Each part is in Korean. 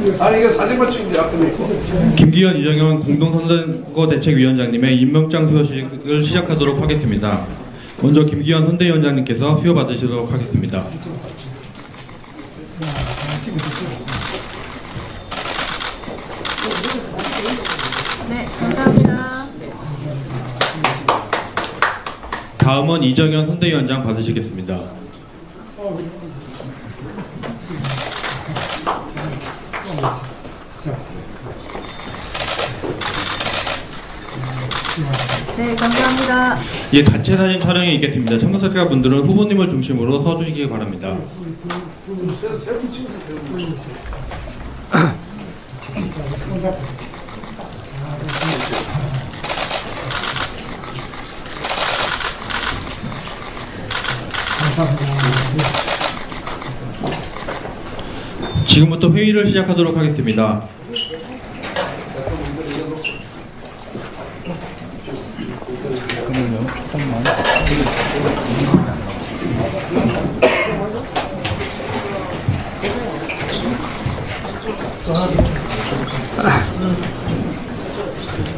아니 이거 사진만 찍는데 앞에 김기현, 이정현 공동선거대책위원장님의 임명장 수여식을 시작하도록 하겠습니다. 먼저 김기현 선대위원장님께서 수여받으시도록 하겠습니다. 네, 감사합니다. 다음은 이정현 선대위원장 받으시겠습니다. 네, 감사합니다. 예, 단체 사진 촬영이 있겠습니다. 참석자 분들은 후보님을 중심으로 서주시기 바랍니다. 지금부터 회의를 시작하도록 하겠습니다.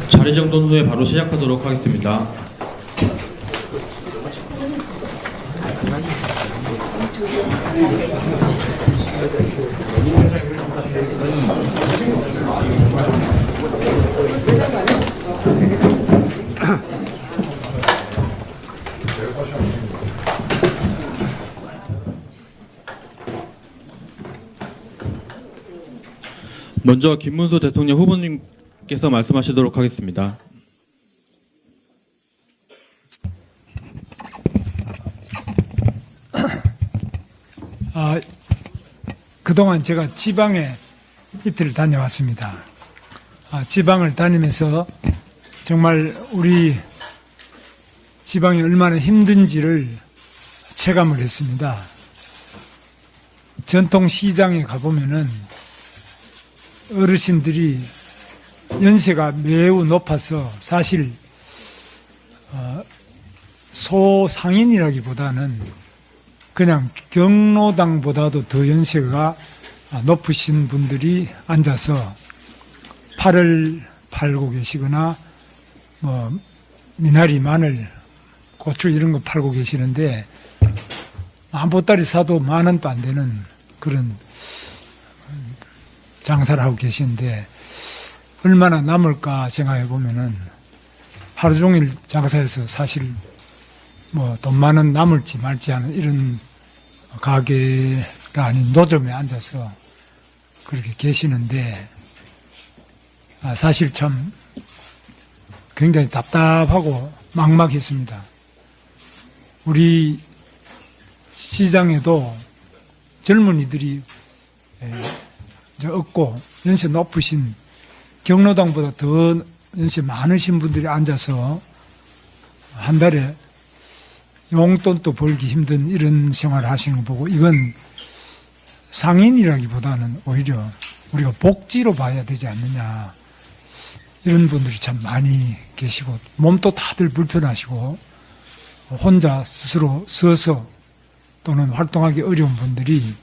자리 정돈 후에 바로 시작하도록 하겠습니다. 먼저 김문수 대통령 후보님께서 말씀하시도록 하겠습니다. 그동안 제가 지방에 이틀 다녀왔습니다. 지방을 다니면서 정말 우리 지방이 얼마나 힘든지를 체감을 했습니다. 전통시장에 가보면은 어르신들이 연세가 매우 높아서 사실 소상인이라기보다는 그냥 경로당보다도 더 연세가 높으신 분들이 앉아서 팔을 팔고 계시거나 뭐 미나리, 마늘, 고추 이런 거 팔고 계시는데 한 보따리 사도 10,000원도 안 되는 그런 장사를 하고 계시는데 얼마나 남을까 생각해 보면은 하루 종일 장사해서 사실 뭐 돈 많은 남을지 말지 하는 이런 가게가 아닌 노점에 앉아서 그렇게 계시는데 사실 참 굉장히 답답하고 막막했습니다. 우리 시장에도 젊은이들이 없고 연세 높으신 경로당보다 더 연세 많으신 분들이 앉아서 한 달에 용돈도 벌기 힘든 이런 생활을 하시는 거 보고 이건 상인이라기보다는 오히려 우리가 복지로 봐야 되지 않느냐 이런 분들이 참 많이 계시고 몸도 다들 불편하시고 혼자 스스로 서서 또는 활동하기 어려운 분들이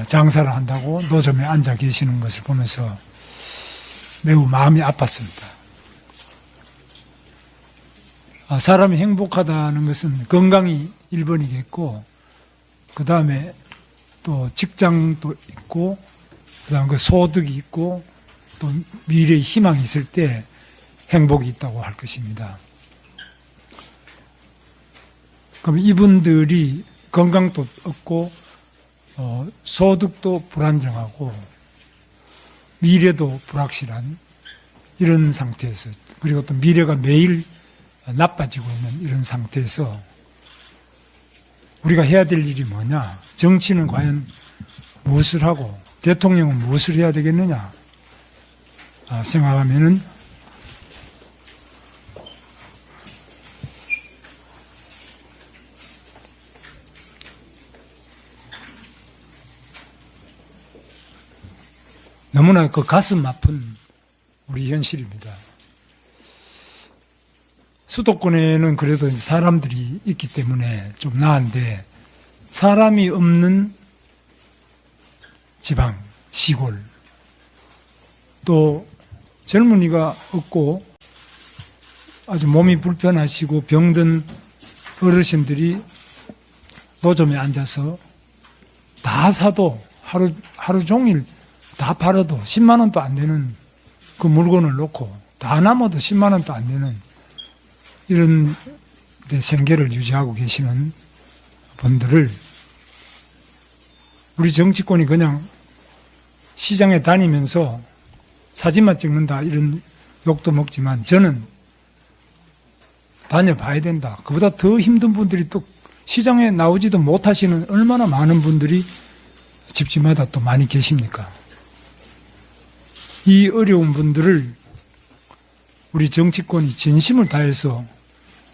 장사를 한다고 노점에 앉아 계시는 것을 보면서 매우 마음이 아팠습니다. 사람이 행복하다는 것은 건강이 1번이겠고 그 다음에 또 직장도 있고 그 다음에 그 소득이 있고 또 미래의 희망이 있을 때 행복이 있다고 할 것입니다. 그럼 이분들이 건강도 없고 소득도 불안정하고 미래도 불확실한 이런 상태에서 그리고 또 미래가 매일 나빠지고 있는 이런 상태에서 우리가 해야 될 일이 뭐냐? 정치는 과연 무엇을 하고 대통령은 무엇을 해야 되겠느냐? 생각하면은 너무나 그 가슴 아픈 우리 현실입니다. 수도권에는 그래도 이제 사람들이 있기 때문에 좀 나은데 사람이 없는 지방, 시골 또 젊은이가 없고 아주 몸이 불편하시고 병든 어르신들이 노점에 앉아서 다 사도 하루 종일 다 팔아도 10만 원도 안 되는 그 물건을 놓고 다 남아도 10만 원도 안 되는 이런 데 생계를 유지하고 계시는 분들을 우리 정치권이 그냥 시장에 다니면서 사진만 찍는다 이런 욕도 먹지만 저는 다녀봐야 된다. 그보다 더 힘든 분들이 또 시장에 나오지도 못하시는 얼마나 많은 분들이 집집마다 또 많이 계십니까? 이 어려운 분들을 우리 정치권이 진심을 다해서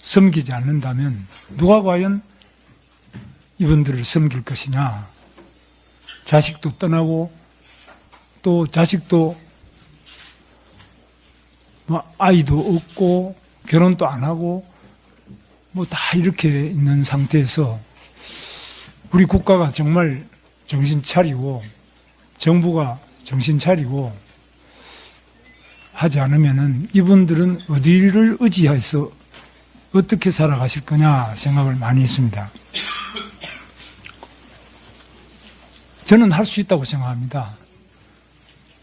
섬기지 않는다면 누가 과연 이분들을 섬길 것이냐? 자식도 떠나고 또 자식도 아이도 없고 결혼도 안 하고 뭐 다 이렇게 있는 상태에서 우리 국가가 정말 정신 차리고 정부가 정신 차리고 하지 않으면은 이분들은 어디를 의지해서 어떻게 살아가실 거냐 생각을 많이 했습니다. 저는 할 수 있다고 생각합니다.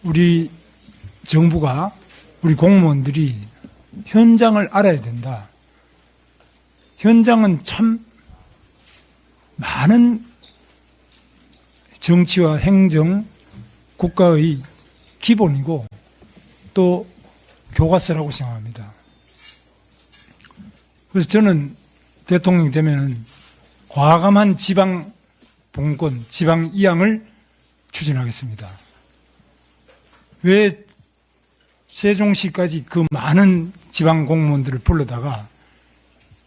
우리 정부가 우리 공무원들이 현장을 알아야 된다. 현장은 참 많은 정치와 행정, 국가의 기본이고 또 교과서라고 생각합니다. 그래서 저는 대통령이 되면은 과감한 지방 봉건, 지방 이양을 추진하겠습니다. 왜 세종시까지 그 많은 지방 공무원들을 불러다가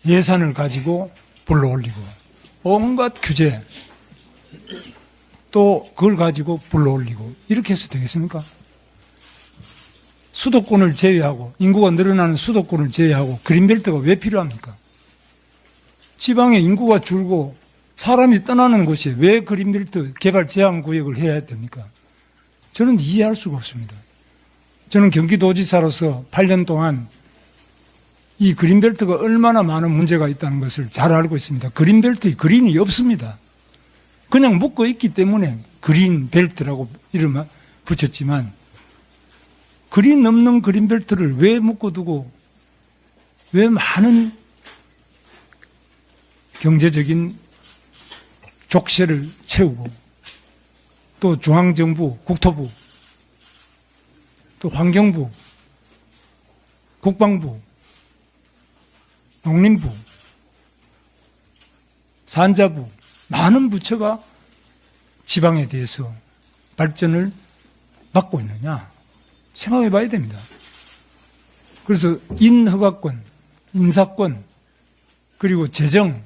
예산을 가지고 불러올리고 온갖 규제 또 그걸 가지고 불러올리고 이렇게 해서 되겠습니까? 수도권을 제외하고 인구가 늘어나는 수도권을 제외하고 그린벨트가 왜 필요합니까? 지방에 인구가 줄고 사람이 떠나는 곳에 왜 그린벨트 개발 제한 구역을 해야 됩니까? 저는 이해할 수가 없습니다. 저는 경기도지사로서 8년 동안 이 그린벨트가 얼마나 많은 문제가 있다는 것을 잘 알고 있습니다. 그린벨트의 그린이 없습니다. 그냥 묶어 있기 때문에 그린벨트라고 이름을 붙였지만 그린 없는 그린벨트를 왜 묶어두고 왜 많은 경제적인 족쇄를 채우고 또 중앙정부, 국토부, 또 환경부, 국방부, 농림부, 산자부, 많은 부처가 지방에 대해서 발전을 막고 있느냐 생각해 봐야 됩니다. 그래서 인허가권, 인사권, 그리고 재정,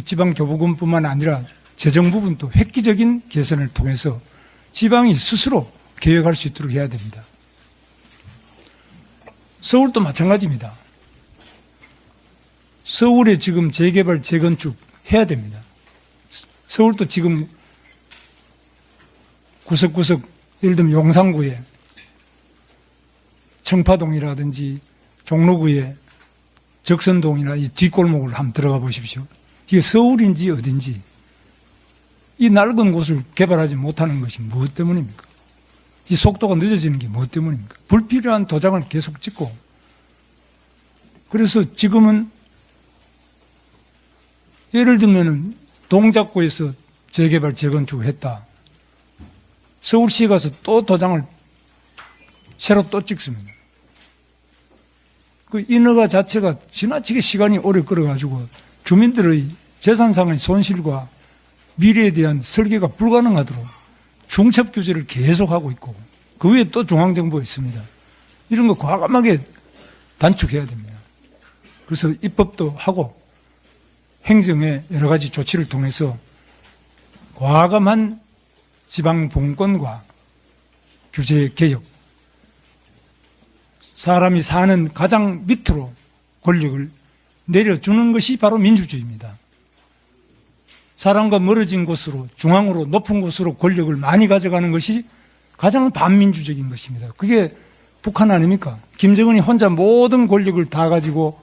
지방교부금뿐만 아니라 재정 부분도 획기적인 개선을 통해서 지방이 스스로 계획할 수 있도록 해야 됩니다. 서울도 마찬가지입니다. 서울에 지금 재개발, 재건축 해야 됩니다. 서울도 지금 구석구석 예를 들면 용산구에 청파동이라든지 종로구에 적선동이나 이 뒷골목을 한번 들어가 보십시오. 이게 서울인지 어딘지 이 낡은 곳을 개발하지 못하는 것이 무엇 때문입니까? 이 속도가 늦어지는 게 무엇 때문입니까? 불필요한 도장을 계속 찍고 그래서 지금은 예를 들면 동작구에서 재개발, 재건축을 했다. 서울시에 가서 또 도장을 새로 또 찍습니다. 그 인허가 자체가 지나치게 시간이 오래 끌어가지고 주민들의 재산상의 손실과 미래에 대한 설계가 불가능하도록 중첩 규제를 계속하고 있고 그 위에 또 중앙정부가 있습니다. 이런 거 과감하게 단축해야 됩니다. 그래서 입법도 하고 행정의 여러 가지 조치를 통해서 과감한 지방 분권과 규제 개혁, 사람이 사는 가장 밑으로 권력을 내려주는 것이 바로 민주주의입니다. 사람과 멀어진 곳으로, 중앙으로, 높은 곳으로 권력을 많이 가져가는 것이 가장 반민주적인 것입니다. 그게 북한 아닙니까? 김정은이 혼자 모든 권력을 다 가지고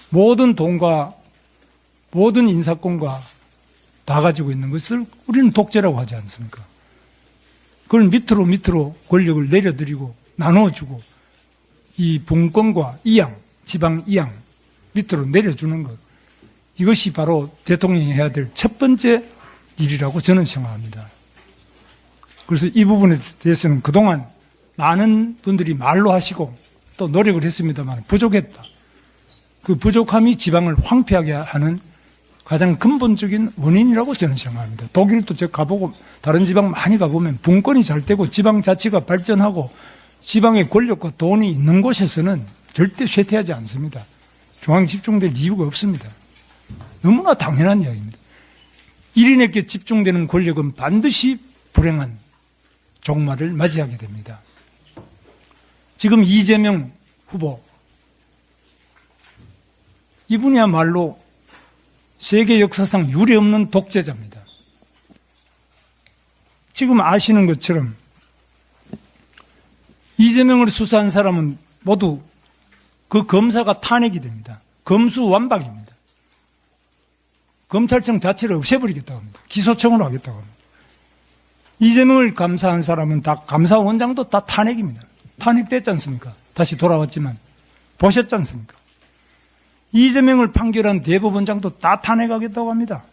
모든 돈과 모든 인사권과 다 가지고 있는 것을 우리는 독재라고 하지 않습니까? 그걸 밑으로 권력을 내려드리고 나눠주고 이 분권과 이양, 지방 이양 밑으로 내려주는 것, 이것이 바로 대통령이 해야 될 첫 번째 일이라고 저는 생각합니다. 그래서 이 부분에 대해서는 그동안 많은 분들이 말로 하시고 또 노력을 했습니다만 부족했다. 그 부족함이 지방을 황폐하게 하는 가장 근본적인 원인이라고 저는 생각합니다. 독일도 제가 가보고 다른 지방 많이 가보면 분권이 잘 되고 지방 자치가 발전하고 지방의 권력과 돈이 있는 곳에서는 절대 쇠퇴하지 않습니다. 중앙 집중될 이유가 없습니다. 너무나 당연한 이야기입니다. 1인에게 집중되는 권력은 반드시 불행한 종말을 맞이하게 됩니다. 지금 이재명 후보, 이분이야말로 세계 역사상 유례없는 독재자입니다. 지금 아시는 것처럼 이재명을 수사한 사람은 모두 그 검사가 탄핵이 됩니다. 검수완박입니다. 검찰청 자체를 없애버리겠다고 합니다. 기소청으로 하겠다고 합니다. 이재명을 감사한 사람은 다 감사원장도 다 탄핵입니다. 탄핵됐지 않습니까? 다시 돌아왔지만 보셨지 않습니까? 이재명을 판결한 대법원장도 다 탄핵하겠다고 합니다.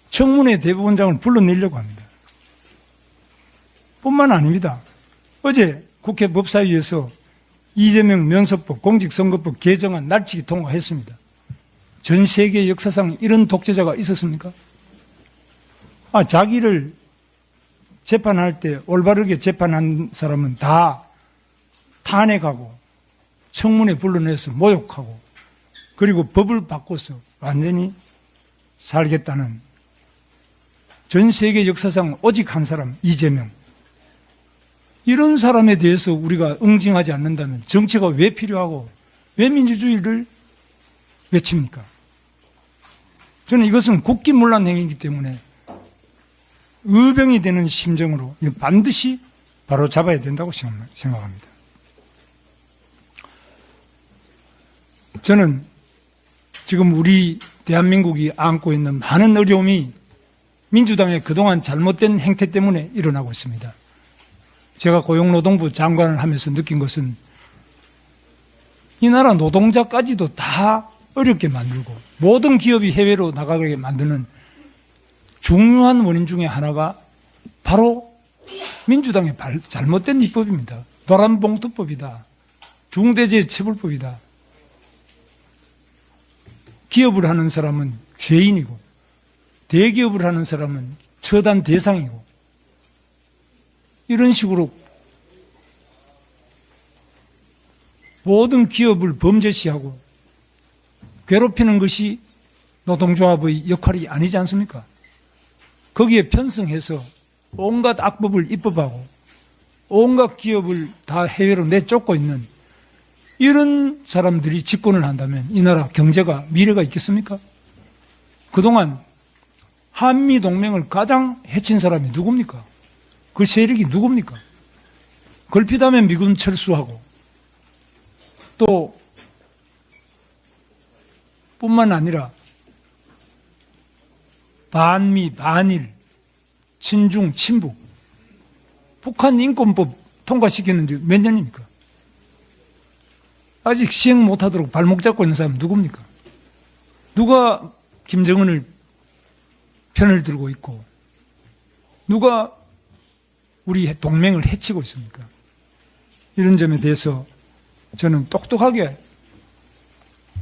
청문회 대법원장을 불러내려고 합니다. 뿐만 아닙니다. 어제 국회 법사위에서 이재명 면서법, 공직선거법 개정안 날치기 통과했습니다. 전 세계 역사상 이런 독재자가 있었습니까? 자기를 재판할 때 올바르게 재판한 사람은 다 탄핵하고 청문회 불러내서 모욕하고 그리고 법을 바꿔서 완전히 살겠다는 전 세계 역사상 오직 한 사람, 이재명. 이런 사람에 대해서 우리가 응징하지 않는다면 정치가 왜 필요하고 왜 민주주의를 외칩니까? 저는 이것은 국기문란 행위이기 때문에 의병이 되는 심정으로 반드시 바로 잡아야 된다고 생각합니다. 저는 지금 우리 대한민국이 안고 있는 많은 어려움이 민주당의 그동안 잘못된 행태 때문에 일어나고 있습니다. 제가 고용노동부 장관을 하면서 느낀 것은 이 나라 노동자까지도 다 어렵게 만들고 모든 기업이 해외로 나가게 만드는 중요한 원인 중에 하나가 바로 민주당의 잘못된 입법입니다. 노란봉투법이다. 중대재해처벌법이다. 기업을 하는 사람은 죄인이고 대기업을 하는 사람은 처단 대상이고 이런 식으로 모든 기업을 범죄시하고 괴롭히는 것이 노동조합의 역할이 아니지 않습니까? 거기에 편승해서 온갖 악법을 입법하고 온갖 기업을 다 해외로 내쫓고 있는 이런 사람들이 집권을 한다면 이 나라 경제가 미래가 있겠습니까? 그동안 한미동맹을 가장 해친 사람이 누굽니까? 그 세력이 누굽니까? 걸핏하면 미군 철수하고 또 뿐만 아니라 반미, 반일, 친중, 친북 북한 인권법 통과시키는 지 몇 년입니까? 아직 시행 못하도록 발목 잡고 있는 사람은 누굽니까? 누가 김정은을 편을 들고 있고 누가 우리 동맹을 해치고 있습니까? 이런 점에 대해서 저는 똑똑하게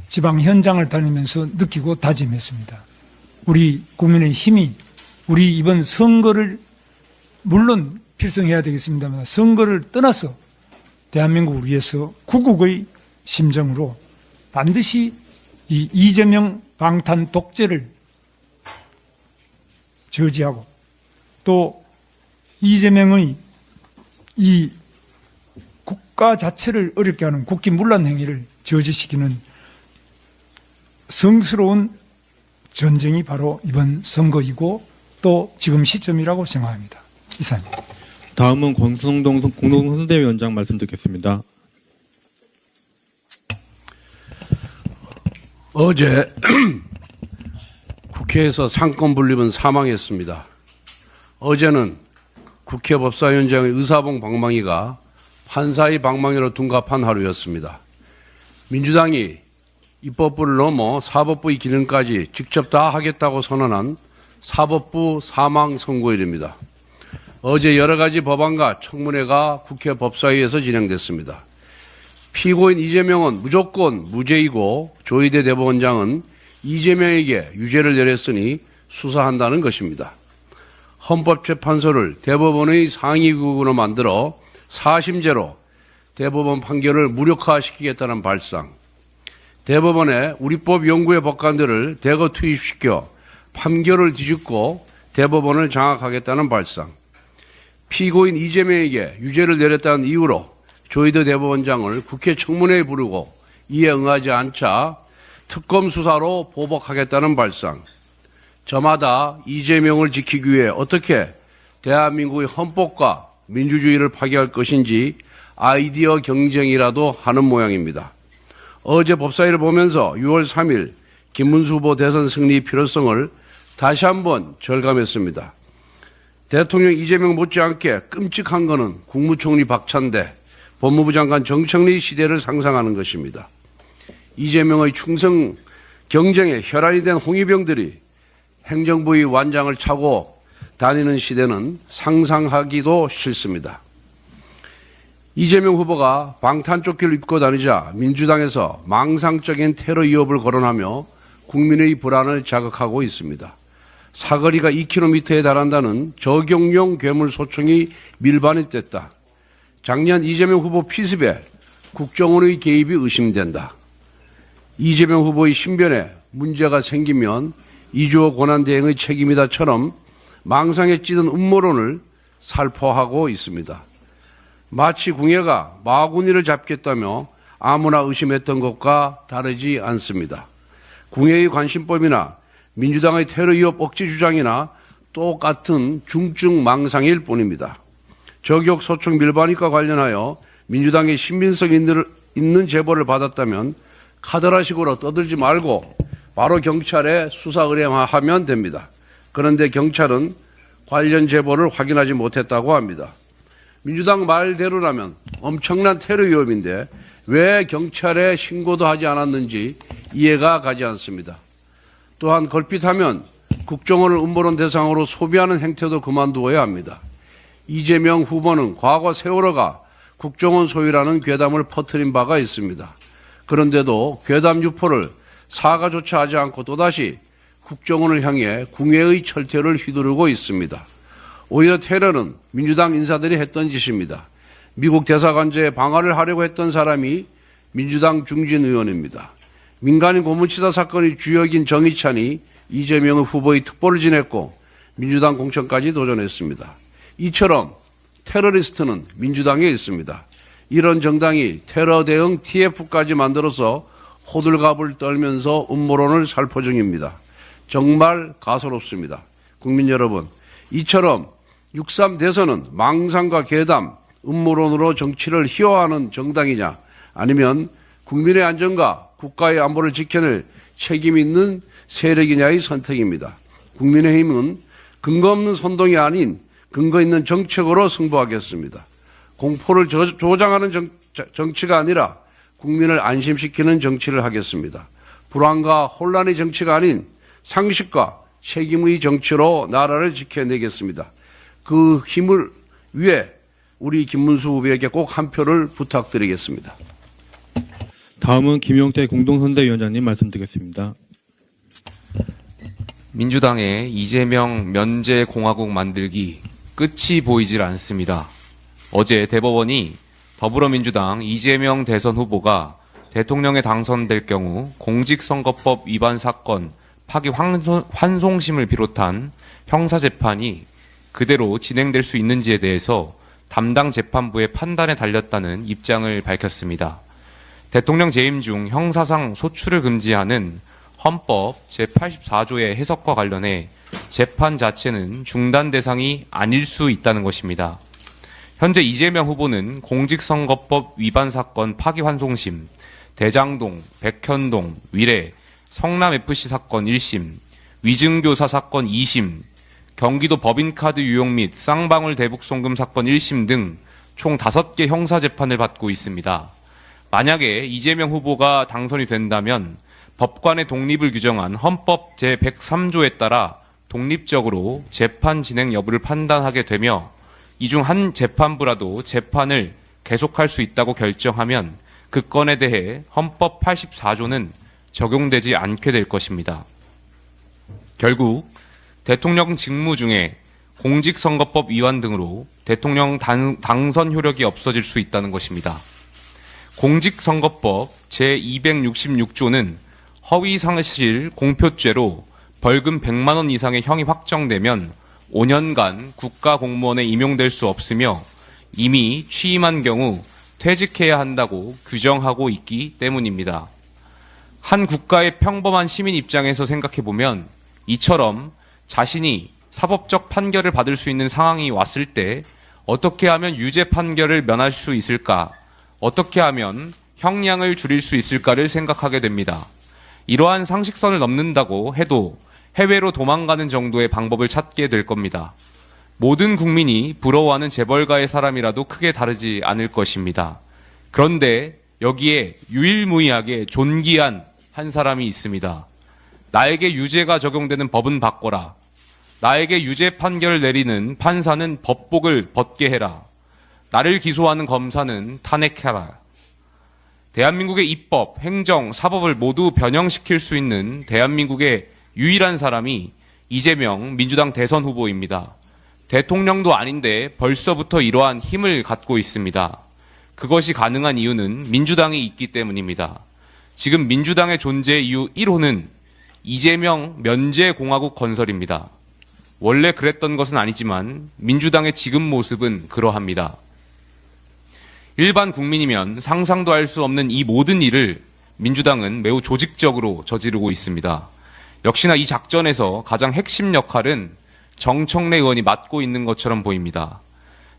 지방 현장을 다니면서 느끼고 다짐했습니다. 우리 국민의 힘이 우리 이번 선거를 물론 필성해야 되겠습니다만 선거를 떠나서 대한민국을 위해서 구국의 심정으로 반드시 이 이재명 방탄 독재를 저지하고 또 이재명의 이 국가 자체를 어렵게 하는 국기문란 행위를 저지시키는 성스러운 전쟁이 바로 이번 선거이고 또 지금 시점이라고 생각합니다. 이상입니다. 다음은 권성동 공동선대위원장 말씀 듣겠습니다. 어제 국회에서 상권 분립은 사망했습니다. 어제는 국회 법사위원장의 의사봉 방망이가 판사의 방망이로 둔갑한 하루였습니다. 민주당이 입법부를 넘어 사법부의 기능까지 직접 다 하겠다고 선언한 사법부 사망 선고일입니다. 어제 여러 가지 법안과 청문회가 국회 법사위에서 진행됐습니다. 피고인 이재명은 무조건 무죄이고 조희대 대법원장은 이재명에게 유죄를 내렸으니 수사한다는 것입니다. 헌법재판소를 대법원의 상위국으로 만들어 사심제로 대법원 판결을 무력화시키겠다는 발상, 대법원에 우리법 연구의 법관들을 대거 투입시켜 판결을 뒤집고 대법원을 장악하겠다는 발상, 피고인 이재명에게 유죄를 내렸다는 이유로 조희대 대법원장을 국회 청문회에 부르고 이에 응하지 않자 특검 수사로 보복하겠다는 발상, 저마다 이재명을 지키기 위해 어떻게 대한민국의 헌법과 민주주의를 파괴할 것인지 아이디어 경쟁이라도 하는 모양입니다. 어제 법사위를 보면서 6월 3일 김문수 후보 대선 승리 필요성을 다시 한번 절감했습니다. 대통령 이재명 못지않게 끔찍한 것은 국무총리 박찬대, 법무부 장관 정청래 시대를 상상하는 것입니다. 이재명의 충성 경쟁에 혈안이 된 홍위병들이 행정부의 완장을 차고 다니는 시대는 상상하기도 싫습니다. 이재명 후보가 방탄조끼를 입고 다니자 민주당에서 망상적인 테러 위협을 거론하며 국민의 불안을 자극하고 있습니다. 사거리가 2km에 달한다는 저격용 괴물 소총이 밀반이 됐다. 작년 이재명 후보 피습에 국정원의 개입이 의심된다. 이재명 후보의 신변에 문제가 생기면 이주호 권한대행의 책임이다처럼 망상에 찌든 음모론을 살포하고 있습니다. 마치 궁예가 마구니를 잡겠다며 아무나 의심했던 것과 다르지 않습니다. 궁예의 관심법이나 민주당의 테러 위협 억지 주장이나 똑같은 중증 망상일 뿐입니다. 저격 소총 밀반입과 관련하여 민주당의 신빙성 있는 제보를 받았다면 카더라식으로 떠들지 말고 바로 경찰에 수사 의뢰하면 됩니다. 그런데 경찰은 관련 제보를 확인하지 못했다고 합니다. 민주당 말대로라면 엄청난 테러 위협인데 왜 경찰에 신고도 하지 않았는지 이해가 가지 않습니다. 또한 걸핏하면 국정원을 음모론 대상으로 소비하는 행태도 그만두어야 합니다. 이재명 후보는 과거 세월호가 국정원 소유라는 괴담을 퍼뜨린 바가 있습니다. 그런데도 괴담 유포를 사과조차 하지 않고 또다시 국정원을 향해 궁예의 철퇴를 휘두르고 있습니다. 오히려 테러는 민주당 인사들이 했던 짓입니다. 미국 대사관제에 방화를 하려고 했던 사람이 민주당 중진 의원입니다. 민간인 고문치사 사건의 주역인 정의찬이 이재명 후보의 특보를 지냈고 민주당 공천까지 도전했습니다. 이처럼 테러리스트는 민주당에 있습니다. 이런 정당이 테러 대응 TF까지 만들어서 호들갑을 떨면서 음모론을 살포 중입니다. 정말 가소롭습니다. 국민 여러분, 이처럼 6.3 대선은 망상과 괴담, 음모론으로 정치를 희화화하는 정당이냐, 아니면 국민의 안전과 국가의 안보를 지켜낼 책임 있는 세력이냐의 선택입니다. 국민의힘은 근거 없는 선동이 아닌 근거 있는 정책으로 승부하겠습니다. 공포를 조장하는 정치가 아니라 국민을 안심시키는 정치를 하겠습니다. 불안과 혼란의 정치가 아닌 상식과 책임의 정치로 나라를 지켜내겠습니다. 그 힘을 위해 우리 김문수 후보에게 꼭 한 표를 부탁드리겠습니다. 다음은 김용태 공동선대위원장님 말씀 드리겠습니다. 민주당의 이재명 면제 공화국 만들기 끝이 보이질 않습니다. 어제 대법원이 더불어민주당 이재명 대선 후보가 대통령에 당선될 경우 공직선거법 위반 사건 파기 환송심을 비롯한 형사재판이 그대로 진행될 수 있는지에 대해서 담당 재판부의 판단에 달렸다는 입장을 밝혔습니다. 대통령 재임 중 형사상 소출을 금지하는 헌법 제84조의 해석과 관련해 재판 자체는 중단 대상이 아닐 수 있다는 것입니다. 현재 이재명 후보는 공직선거법 위반 사건 파기환송심, 대장동, 백현동, 위례, 성남FC 사건 1심, 위증교사 사건 2심, 경기도 법인카드 유용 및 쌍방울 대북송금 사건 1심 등 총 5개 형사재판을 받고 있습니다. 만약에 이재명 후보가 당선이 된다면 법관의 독립을 규정한 헌법 제103조에 따라 독립적으로 재판 진행 여부를 판단하게 되며 이 중 한 재판부라도 재판을 계속할 수 있다고 결정하면 그 건에 대해 헌법 84조는 적용되지 않게 될 것입니다. 결국 대통령 직무 중에 공직선거법 위반 등으로 대통령 당선 효력이 없어질 수 있다는 것입니다. 공직선거법 제266조는 허위사실 공표죄로 벌금 100만 원 이상의 형이 확정되면 5년간 국가공무원에 임용될 수 없으며 이미 취임한 경우 퇴직해야 한다고 규정하고 있기 때문입니다. 한 국가의 평범한 시민 입장에서 생각해보면 이처럼 자신이 사법적 판결을 받을 수 있는 상황이 왔을 때 어떻게 하면 유죄 판결을 면할 수 있을까? 어떻게 하면 형량을 줄일 수 있을까를 생각하게 됩니다. 이러한 상식선을 넘는다고 해도 해외로 도망가는 정도의 방법을 찾게 될 겁니다. 모든 국민이 부러워하는 재벌가의 사람이라도 크게 다르지 않을 것입니다. 그런데 여기에 유일무이하게 존귀한 한 사람이 있습니다. 나에게 유죄가 적용되는 법은 바꿔라. 나에게 유죄 판결을 내리는 판사는 법복을 벗게 해라. 나를 기소하는 검사는 탄핵해라. 대한민국의 입법, 행정, 사법을 모두 변형시킬 수 있는 대한민국의 유일한 사람이 이재명 민주당 대선 후보입니다. 대통령도 아닌데 벌써부터 이러한 힘을 갖고 있습니다. 그것이 가능한 이유는 민주당이 있기 때문입니다. 지금 민주당의 존재 이유 1호는 이재명 면제공화국 건설입니다. 원래 그랬던 것은 아니지만 민주당의 지금 모습은 그러합니다. 일반 국민이면 상상도 할 수 없는 이 모든 일을 민주당은 매우 조직적으로 저지르고 있습니다. 역시나 이 작전에서 가장 핵심 역할은 정청래 의원이 맡고 있는 것처럼 보입니다.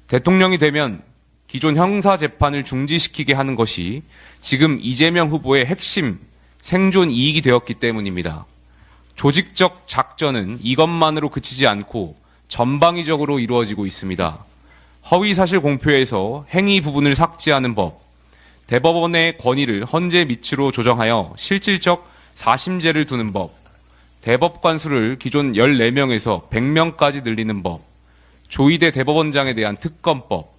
대통령이 되면 기존 형사재판을 중지시키게 하는 것이 지금 이재명 후보의 핵심 생존 이익이 되었기 때문입니다. 조직적 작전은 이것만으로 그치지 않고 전방위적으로 이루어지고 있습니다. 허위사실 공표에서 행위 부분을 삭제하는 법, 대법원의 권위를 헌재 밑으로 조정하여 실질적 사심제를 두는 법, 대법관 수를 기존 14명에서 100명까지 늘리는 법, 조희대 대법원장에 대한 특검법,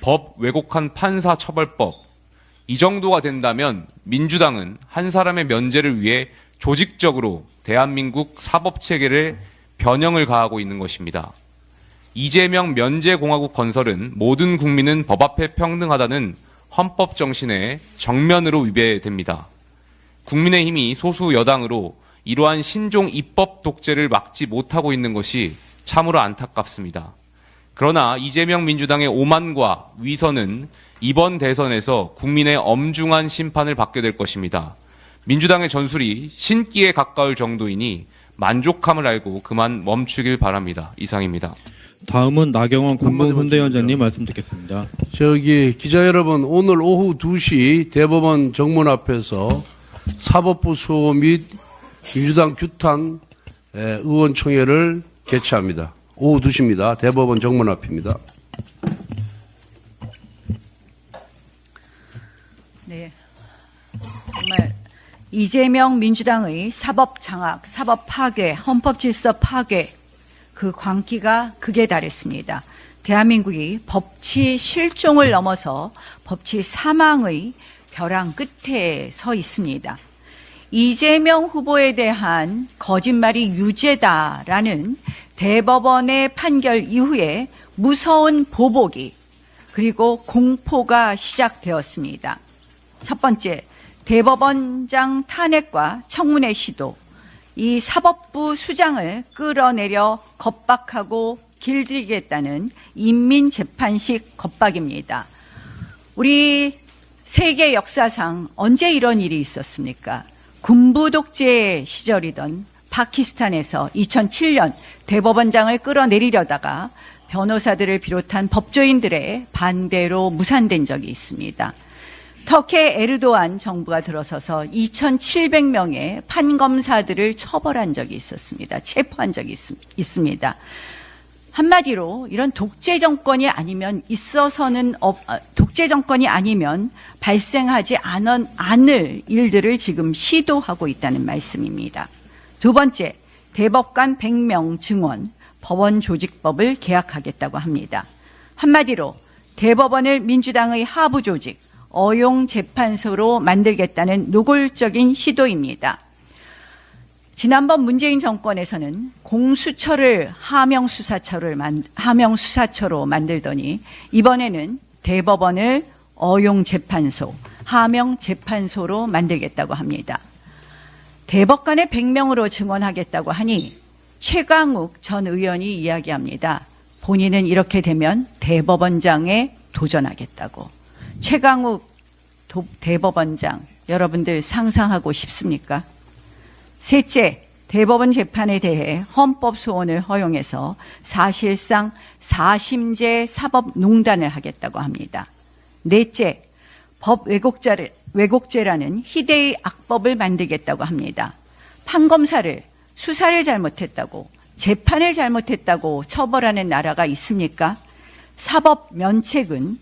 법 왜곡한 판사 처벌법, 이 정도가 된다면 민주당은 한 사람의 면제를 위해 조직적으로 대한민국 사법체계를 변형을 가하고 있는 것입니다. 이재명 면제공화국 건설은 모든 국민은 법 앞에 평등하다는 헌법 정신에 정면으로 위배됩니다. 국민의힘이 소수 여당으로 이러한 신종 입법 독재를 막지 못하고 있는 것이 참으로 안타깝습니다. 그러나 이재명 민주당의 오만과 위선은 이번 대선에서 국민의 엄중한 심판을 받게 될 것입니다. 민주당의 전술이 신기에 가까울 정도이니 만족함을 알고 그만 멈추길 바랍니다. 이상입니다. 다음은 나경원 공동선대위원장님 말씀 듣겠습니다. 기자 여러분, 오늘 오후 2시 대법원 정문 앞에서 사법부 수호 및 민주당 규탄 의원총회를 개최합니다. 오후 2시입니다. 대법원 정문 앞입니다. 네, 정말 이재명 민주당의 사법 장악, 사법 파괴, 헌법 질서 파괴, 그 광기가 극에 달했습니다. 대한민국이 법치 실종을 넘어서 법치 사망의 벼랑 끝에 서 있습니다. 이재명 후보에 대한 거짓말이 유죄다라는 대법원의 판결 이후에 무서운 보복이 그리고 공포가 시작되었습니다. 첫 번째, 대법원장 탄핵과 청문회 시도, 이 사법부 수장을 끌어내려 겁박하고 길들이겠다는 인민재판식 겁박입니다. 우리 세계 역사상 언제 이런 일이 있었습니까? 군부 독재 시절이던 파키스탄에서 2007년 대법원장을 끌어내리려다가 변호사들을 비롯한 법조인들의 반대로 무산된 적이 있습니다. 터키 에르도안 정부가 들어서서 2,700명의 판검사들을 처벌한 적이 있었습니다. 체포한 적이 있습니다. 한마디로 이런 독재 정권이 아니면 독재 정권이 아니면 발생하지 않을 일들을 지금 시도하고 있다는 말씀입니다. 두 번째, 대법관 100명 증원, 법원 조직법을 개혁하겠다고 합니다. 한마디로 대법원을 민주당의 하부 조직, 어용 재판소로 만들겠다는 노골적인 시도입니다. 지난번 문재인 정권에서는 공수처를 하명수사처로 만들더니 이번에는 대법원을 어용재판소, 하명재판소로 만들겠다고 합니다. 대법관의 100명으로 증언하겠다고 하니 최강욱 전 의원이 이야기합니다. 본인은 이렇게 되면 대법원장에 도전하겠다고. 최강욱 대법원장, 여러분들 상상하고 싶습니까? 셋째, 대법원 재판에 대해 헌법 소원을 허용해서 사실상 사심제 사법농단을 하겠다고 합니다. 넷째, 법 왜곡죄라는 희대의 악법을 만들겠다고 합니다. 판검사를 수사를 잘못했다고, 재판을 잘못했다고 처벌하는 나라가 있습니까? 사법 면책은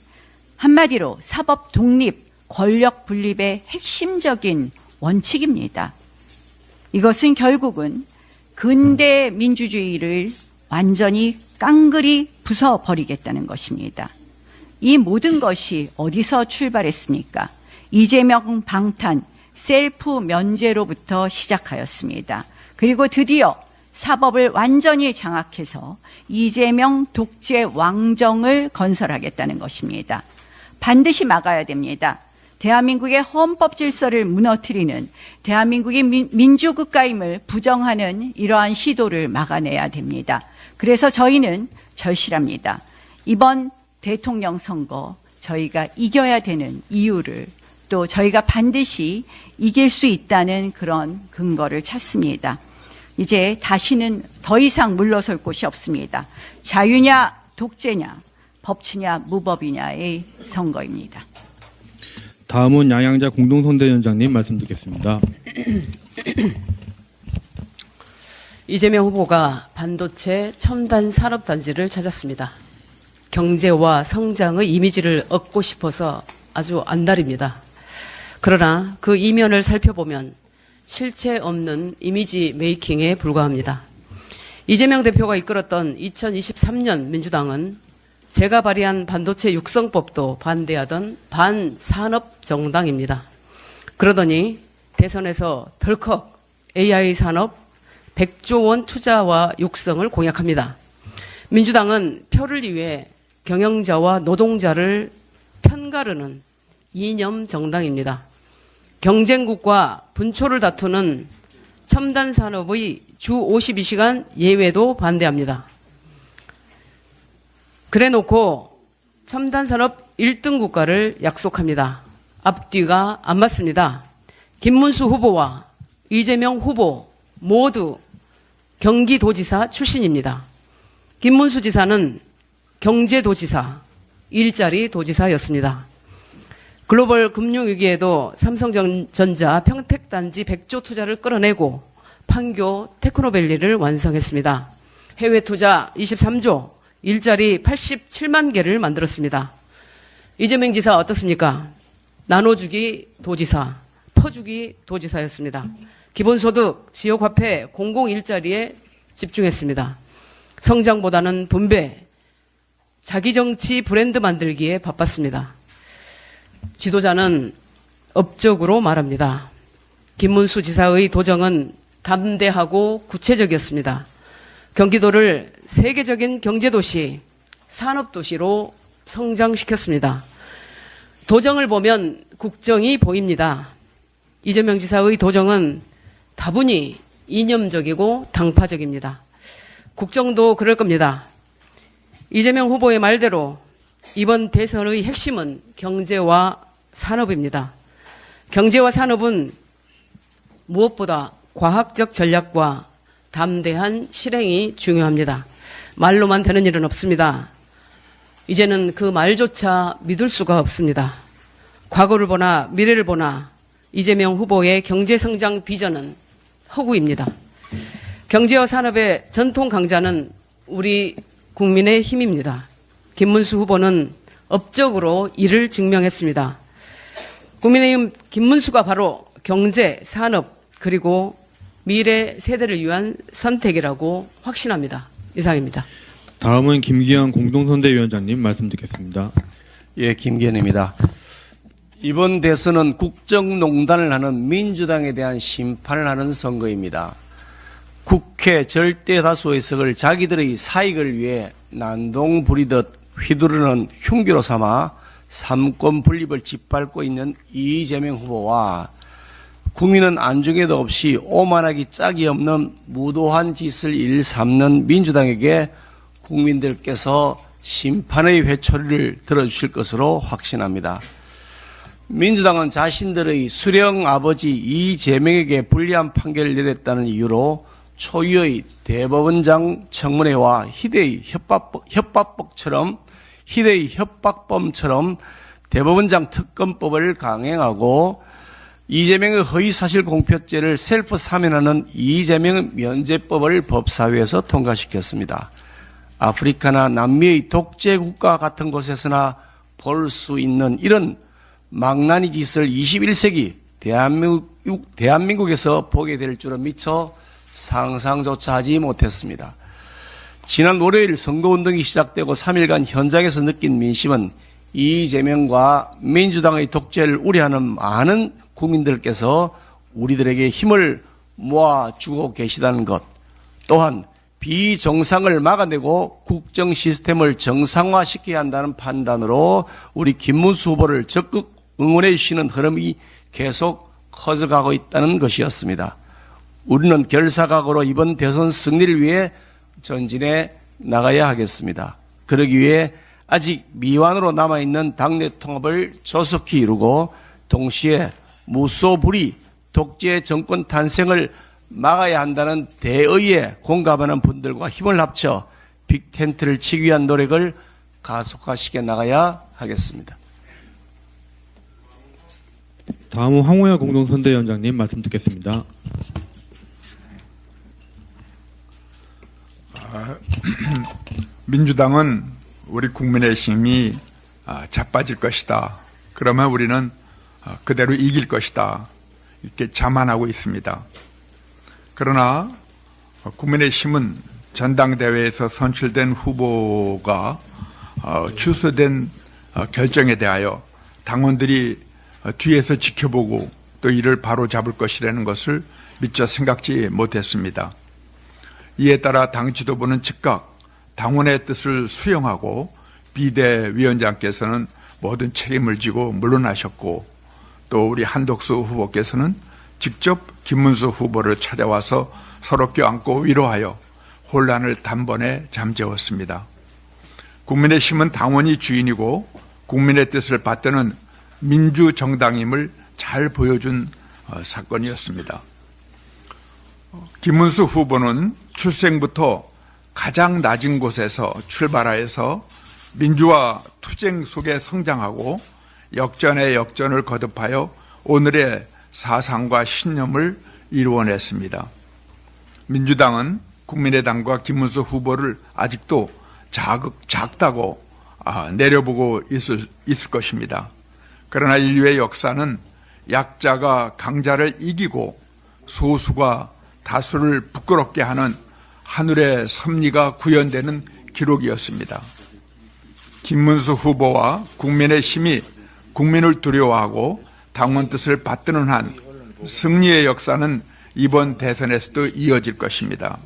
한마디로 사법 독립, 권력 분립의 핵심적인 원칙입니다. 이것은 결국은 근대 민주주의를 완전히 깡그리 부숴버리겠다는 것입니다. 이 모든 것이 어디서 출발했습니까? 이재명 방탄, 셀프 면제로부터 시작하였습니다. 그리고 드디어 사법을 완전히 장악해서 이재명 독재 왕정을 건설하겠다는 것입니다. 반드시 막아야 됩니다. 대한민국의 헌법 질서를 무너뜨리는 대한민국이 민주국가임을 부정하는 이러한 시도를 막아내야 됩니다. 그래서 저희는 절실합니다. 이번 대통령 선거 저희가 이겨야 되는 이유를 또 저희가 반드시 이길 수 있다는 그런 근거를 찾습니다. 이제 다시는 더 이상 물러설 곳이 없습니다. 자유냐 독재냐, 법치냐 무법이냐의 선거입니다. 다음은 양양자 공동선대위원장님 말씀 듣겠습니다. 이재명 후보가 반도체 첨단 산업단지를 찾았습니다. 경제와 성장의 이미지를 얻고 싶어서 아주 안달입니다. 그러나 그 이면을 살펴보면 실체 없는 이미지 메이킹에 불과합니다. 이재명 대표가 이끌었던 2023년 민주당은 제가 발의한 반도체 육성법도 반대하던 반산업 정당입니다. 그러더니 대선에서 덜컥 AI 산업 100조 원 투자와 육성을 공약합니다. 민주당은 표를 위해 경영자와 노동자를 편가르는 이념 정당입니다. 경쟁국과 분초를 다투는 첨단 산업의 주 52시간 예외도 반대합니다. 그래놓고 첨단 산업 1등 국가를 약속합니다. 앞뒤가 안 맞습니다. 김문수 후보와 이재명 후보 모두 경기도지사 출신입니다. 김문수 지사는 경제도지사, 일자리 도지사였습니다. 글로벌 금융위기에도 삼성전자 평택단지 100조 투자를 끌어내고 판교 테크노밸리를 완성했습니다. 해외 투자 23조, 일자리 87만 개를 만들었습니다. 이재명 지사 어떻습니까? 나눠주기 도지사, 퍼주기 도지사였습니다. 기본소득, 지역화폐, 공공일자리에 집중했습니다. 성장보다는 분배, 자기정치 브랜드 만들기에 바빴습니다. 지도자는 업적으로 말합니다. 김문수 지사의 도정은 담대하고 구체적이었습니다. 경기도를 세계적인 경제도시, 산업도시로 성장시켰습니다. 도정을 보면 국정이 보입니다. 이재명 지사의 도정은 다분히 이념적이고 당파적입니다. 국정도 그럴 겁니다. 이재명 후보의 말대로 이번 대선의 핵심은 경제와 산업입니다. 경제와 산업은 무엇보다 과학적 전략과 담대한 실행이 중요합니다. 말로만 되는 일은 없습니다. 이제는 그 말조차 믿을 수가 없습니다. 과거를 보나 미래를 보나 이재명 후보의 경제성장 비전은 허구입니다. 경제와 산업의 전통 강자는 우리 국민의 힘입니다. 김문수 후보는 업적으로 이를 증명했습니다. 국민의힘 김문수가 바로 경제, 산업, 그리고 미래 세대를 위한 선택이라고 확신합니다. 이상입니다. 다음은 김기현 공동선대위원장님 말씀 듣겠습니다. 예, 김기현입니다. 이번 대선은 국정농단을 하는 민주당에 대한 심판을 하는 선거입니다. 국회 절대 다수 의석을 자기들의 사익을 위해 난동 부리듯 휘두르는 흉기로 삼아 삼권 분립을 짓밟고 있는 이재명 후보와 국민은 안중에도 없이 오만하기 짝이 없는 무도한 짓을 일삼는 민주당에게 국민들께서 심판의 회초리를 들어주실 것으로 확신합니다. 민주당은 자신들의 수령 아버지 이재명에게 불리한 판결을 내렸다는 이유로 초유의 대법원장 청문회와 희대의 협박범처럼 대법원장 특검법을 강행하고 이재명의 허위사실 공표죄를 셀프 사면하는 이재명 면제법을 법사위에서 통과시켰습니다. 아프리카나 남미의 독재 국가 같은 곳에서나 볼 수 있는 이런 망나니 짓을 21세기 대한민국에서 보게 될 줄은 미처 상상조차 하지 못했습니다. 지난 월요일 선거운동이 시작되고 3일간 현장에서 느낀 민심은 이재명과 민주당의 독재를 우려하는 많은 국민들께서 우리들에게 힘을 모아주고 계시다는 것, 또한 비정상을 막아내고 국정 시스템을 정상화시켜야 한다는 판단으로 우리 김문수 후보를 적극 응원해 주시는 흐름이 계속 커져가고 있다는 것이었습니다. 우리는 결사각오로 이번 대선 승리를 위해 전진해 나가야 하겠습니다. 그러기 위해 아직 미완으로 남아있는 당내 통합을 조속히 이루고 동시에 무소불위 독재 정권 탄생을 막아야 한다는 대의에 공감하는 분들과 힘을 합쳐 빅텐트를 치기 위한 노력을 가속화시켜 나가야 하겠습니다. 다음은 황호야 공동선대위원장님 말씀 듣겠습니다. 민주당은 우리 국민의힘이 자빠질 것이다. 그러면 우리는 그대로 이길 것이다. 이렇게 자만하고 있습니다. 그러나 국민의힘은 전당대회에서 선출된 후보가 취소된 결정에 대하여 당원들이 뒤에서 지켜보고 또 이를 바로잡을 것이라는 것을 미처 생각지 못했습니다. 이에 따라 당 지도부는 즉각 당원의 뜻을 수용하고 비대위원장께서는 모든 책임을 지고 물러나셨고 또 우리 한덕수 후보께서는 직접 김문수 후보를 찾아와서 서로 껴안고 위로하여 혼란을 단번에 잠재웠습니다. 국민의힘은 당원이 주인이고 국민의 뜻을 받드는 민주정당임을 잘 보여준 사건이었습니다. 김문수 후보는 출생부터 가장 낮은 곳에서 출발하여서 민주화 투쟁 속에 성장하고 역전의 역전을 거듭하여 오늘의 사상과 신념을 이루어냈습니다. 민주당은 국민의당과 김문수 후보를 아직도 작다고 내려보고 있을 것입니다. 그러나 인류의 역사는 약자가 강자를 이기고 소수가 다수를 부끄럽게 하는 하늘의 섭리가 구현되는 기록이었습니다. 김문수 후보와 국민의힘이 국민을 두려워하고 당원 뜻을 받드는 한 승리의 역사는 이번 대선에서도 이어질 것입니다.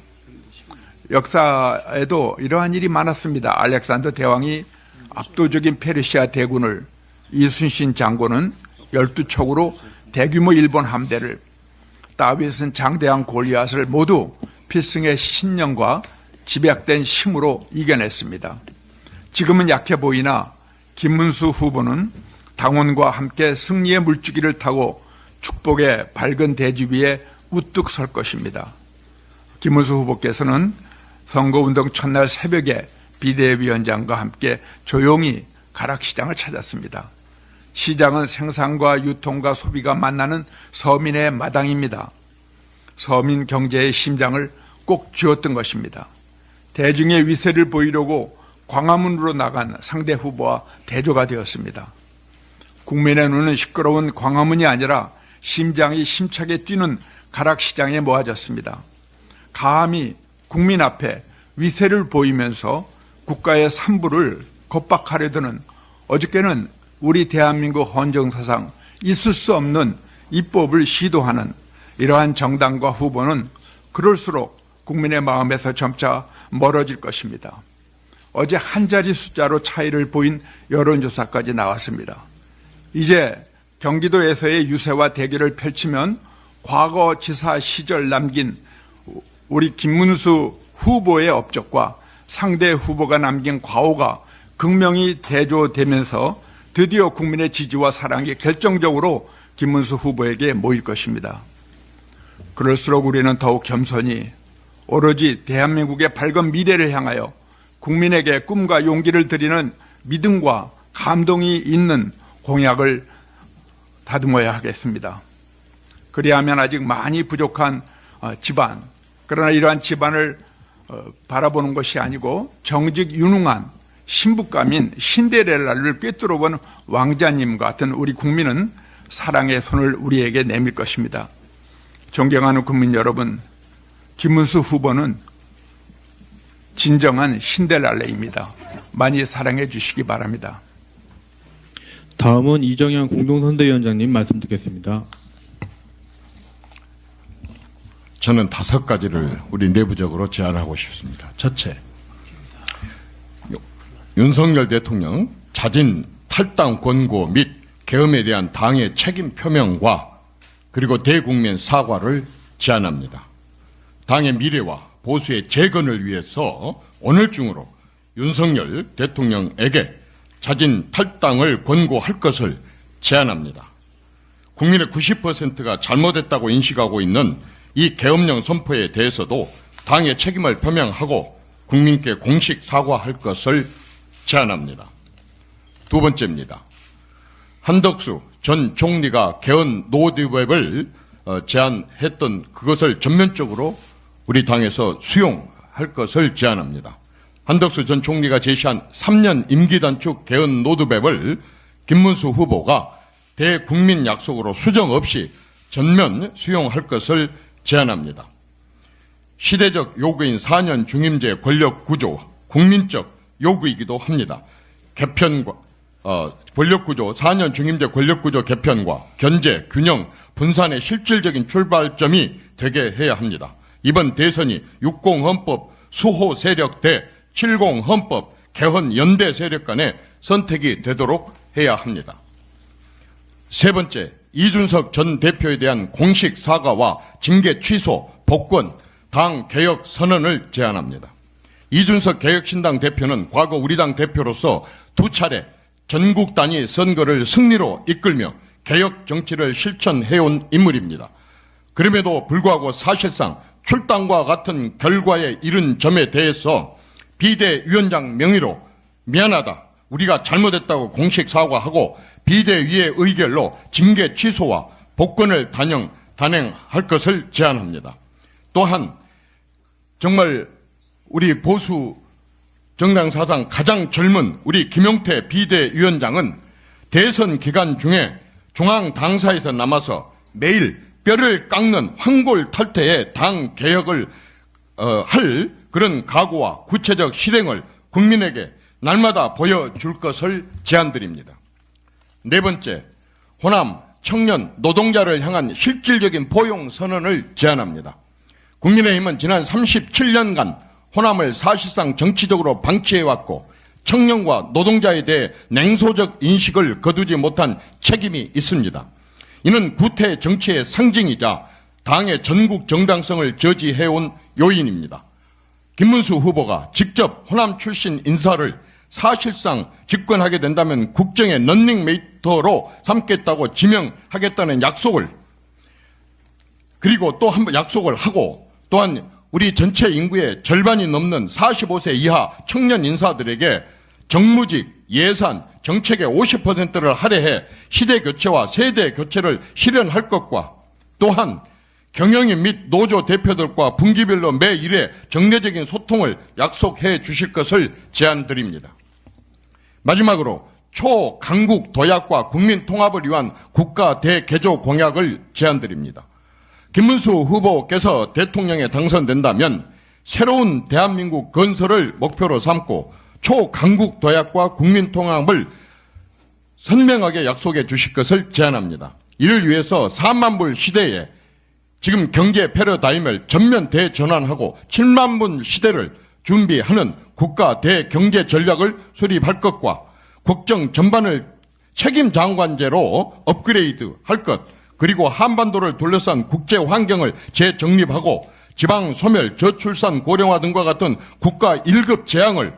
역사에도 이러한 일이 많았습니다. 알렉산더 대왕이 압도적인 페르시아 대군을, 이순신 장군은 12척으로 대규모 일본 함대를, 다윗은 장대한 골리앗을 모두 필승의 신념과 집약된 힘으로 이겨냈습니다. 지금은 약해 보이나 김문수 후보는 당원과 함께 승리의 물주기를 타고 축복의 밝은 대지 위에 우뚝 설 것입니다. 김문수 후보께서는 선거운동 첫날 새벽에 비대위원장과 함께 조용히 가락시장을 찾았습니다. 시장은 생산과 유통과 소비가 만나는 서민의 마당입니다. 서민 경제의 심장을 꼭 쥐었던 것입니다. 대중의 위세를 보이려고 광화문으로 나간 상대 후보와 대조가 되었습니다. 국민의 눈은 시끄러운 광화문이 아니라 심장이 힘차게 뛰는 가락시장에 모아졌습니다. 감히 국민 앞에 위세를 보이면서 국가의 산부를 겁박하려 드는, 어저께는 우리 대한민국 헌정사상 있을 수 없는 입법을 시도하는 이러한 정당과 후보는 그럴수록 국민의 마음에서 점차 멀어질 것입니다. 어제 한 자리 숫자로 차이를 보인 여론조사까지 나왔습니다. 이제 경기도에서의 유세와 대결을 펼치면 과거 지사 시절 남긴 우리 김문수 후보의 업적과 상대 후보가 남긴 과오가 극명히 대조되면서 드디어 국민의 지지와 사랑이 결정적으로 김문수 후보에게 모일 것입니다. 그럴수록 우리는 더욱 겸손히 오로지 대한민국의 밝은 미래를 향하여 국민에게 꿈과 용기를 드리는 믿음과 감동이 있는 공약을 다듬어야 하겠습니다. 그리하면 아직 많이 부족한 집안, 그러나 이러한 집안을 바라보는 것이 아니고 정직 유능한 신부감인 신데렐라를 꿰뚫어본 왕자님 같은 우리 국민은 사랑의 손을 우리에게 내밀 것입니다. 존경하는 국민 여러분, 김문수 후보는 진정한 신데렐라입니다. 많이 사랑해 주시기 바랍니다. 다음은 이정현 공동선대위원장님 말씀 듣겠습니다. 저는 5가지를 우리 내부적으로 제안하고 싶습니다. 첫째, 윤석열 대통령 자진 탈당 권고 및 계엄에 대한 당의 책임 표명과 그리고 대국민 사과를 제안합니다. 당의 미래와 보수의 재건을 위해서 오늘 중으로 윤석열 대통령에게 자진 탈당을 권고할 것을 제안합니다. 국민의 90%가 잘못했다고 인식하고 있는 이 계엄령 선포에 대해서도 당의 책임을 표명하고 국민께 공식 사과할 것을 제안합니다. 두 번째입니다. 한덕수 전 총리가 개헌 로드맵을 제안했던 그것을 전면적으로 우리 당에서 수용할 것을 제안합니다. 한덕수 전 총리가 제시한 3년 임기 단축 개헌 로드맵을 김문수 후보가 대국민 약속으로 수정 없이 전면 수용할 것을 제안합니다. 시대적 요구인 4년 중임제 권력 구조, 국민적 요구이기도 합니다. 개편과 권력 구조, 4년 중임제 권력 구조 개편과 견제, 균형, 분산의 실질적인 출발점이 되게 해야 합니다. 이번 대선이 60 헌법 수호 세력 대 70 헌법 개헌 연대 세력 간의 선택이 되도록 해야 합니다. 세 번째, 이준석 전 대표에 대한 공식 사과와 징계 취소, 복권, 당 개혁 선언을 제안합니다. 이준석 개혁신당 대표는 과거 우리 당 대표로서 2차례 전국 단위 선거를 승리로 이끌며 개혁 정치를 실천해온 인물입니다. 그럼에도 불구하고 사실상 출당과 같은 결과에 이른 점에 대해서 비대위원장 명의로 미안하다, 우리가 잘못했다고 공식 사과하고 비대위의 의결로 징계 취소와 복권을 단행할 것을 제안합니다. 또한 정말 우리 보수 정당 사상 가장 젊은 우리 김용태 비대위원장은 대선 기간 중에 중앙 당사에서 남아서 매일 뼈를 깎는 황골탈퇴의 당 개혁을 할 그런 각오와 구체적 실행을 국민에게 날마다 보여줄 것을 제안드립니다. 네 번째, 호남 청년 노동자를 향한 실질적인 포용 선언을 제안합니다. 국민의힘은 지난 37년간 호남을 사실상 정치적으로 방치해왔고 청년과 노동자에 대해 냉소적 인식을 거두지 못한 책임이 있습니다. 이는 구태 정치의 상징이자 당의 전국 정당성을 저지해온 요인입니다. 김문수 후보가 직접 호남 출신 인사를 사실상 집권하게 된다면 국정의 런닝메이터로 삼겠다고 지명하겠다는 약속을, 그리고 또 한 번 약속을 하고, 또한 우리 전체 인구의 절반이 넘는 45세 이하 청년 인사들에게 정무직, 예산, 정책의 50%를 할애해 시대 교체와 세대 교체를 실현할 것과 또한 경영인 및 노조 대표들과 분기별로 매 1회 정례적인 소통을 약속해 주실 것을 제안드립니다. 마지막으로 초강국 도약과 국민 통합을 위한 국가 대개조 공약을 제안드립니다. 김문수 후보께서 대통령에 당선된다면 새로운 대한민국 건설을 목표로 삼고 초강국 도약과 국민 통합을 선명하게 약속해 주실 것을 제안합니다. 이를 위해서 4만 불 시대에 지금 경제 패러다임을 전면 대전환하고 7만 불 시대를 준비하는 국가 대경제 전략을 수립할 것과 국정 전반을 책임 장관제로 업그레이드 할 것, 그리고 한반도를 둘러싼 국제 환경을 재정립하고 지방 소멸, 저출산, 고령화 등과 같은 국가 1급 재앙을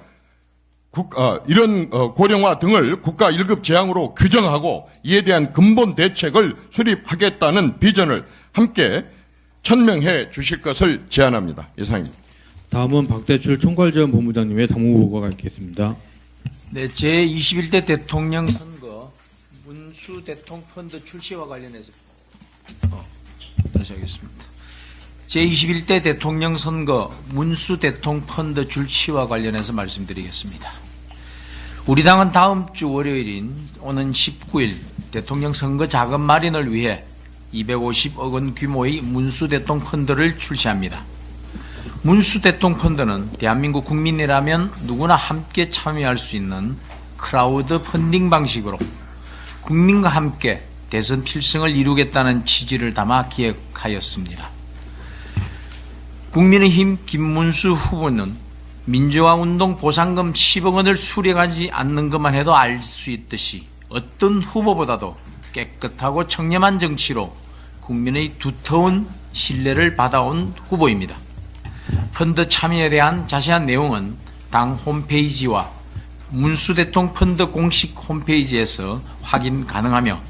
이런 고령화 등을 국가 1급 재앙으로 규정하고 이에 대한 근본 대책을 수립하겠다는 비전을 함께 천명해 주실 것을 제안합니다. 이상입니다. 다음은 박대출 총괄지원 본부장님의 당무보고가 있겠습니다. 네, 제21대 대통령 선거 문수 대통령 펀드 출시와 관련해서 다시 하겠습니다. 제21대 대통령 선거 문수 대통령 펀드 출시와 관련해서 말씀드리겠습니다. 우리 당은 다음 주 월요일인 오는 19일 대통령 선거 자금 마련을 위해 250억 원 규모의 문수 대통령 펀드를 출시합니다. 문수 대통령 펀드는 대한민국 국민이라면 누구나 함께 참여할 수 있는 크라우드 펀딩 방식으로 국민과 함께 대선 필승을 이루겠다는 취지를 담아 기획하였습니다. 국민의힘 김문수 후보는 민주화운동 보상금 10억 원을 수령하지 않는 것만 해도 알 수 있듯이 어떤 후보보다도 깨끗하고 청렴한 정치로 국민의 두터운 신뢰를 받아온 후보입니다. 펀드 참여에 대한 자세한 내용은 당 홈페이지와 문수 대통령 펀드 공식 홈페이지에서 확인 가능하며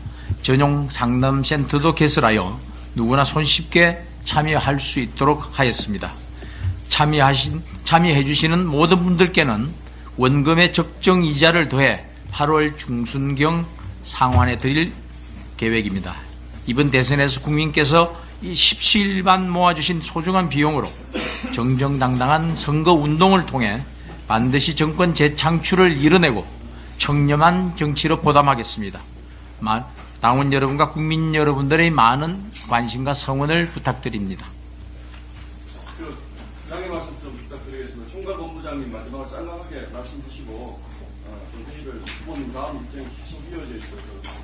전용 상담센터도 개설하여 누구나 손쉽게 참여할 수 있도록 하였습니다. 참여해 주시는 모든 분들께는 원금의 적정 이자를 더해 8월 중순경 상환해 드릴 계획입니다. 이번 대선에서 국민께서 이 17일반 모아주신 소중한 비용으로 정정당당한 선거 운동을 통해 반드시 정권 재창출을 이뤄내고 청렴한 정치로 보담하겠습니다. 당원 여러분과 국민 여러분들의 많은 관심과 성원을 부탁드립니다. 양해 말씀 좀 부탁드리겠습니다. 총괄본부장님 마지막으로 짤막하게 말씀 주시고 회의를 후보님 다음 일정이 계속 이어져 있어서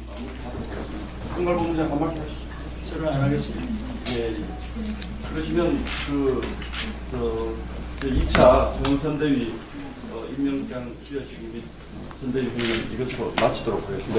마무리하도록 하겠습니다. 총괄본부장 한 말씀 하시죠. 저는 안 하겠습니다. 예. 그러시면 2차 정선대위 임명장 수여식 및 선대위 회의 이것으로 마치도록 하겠습니다.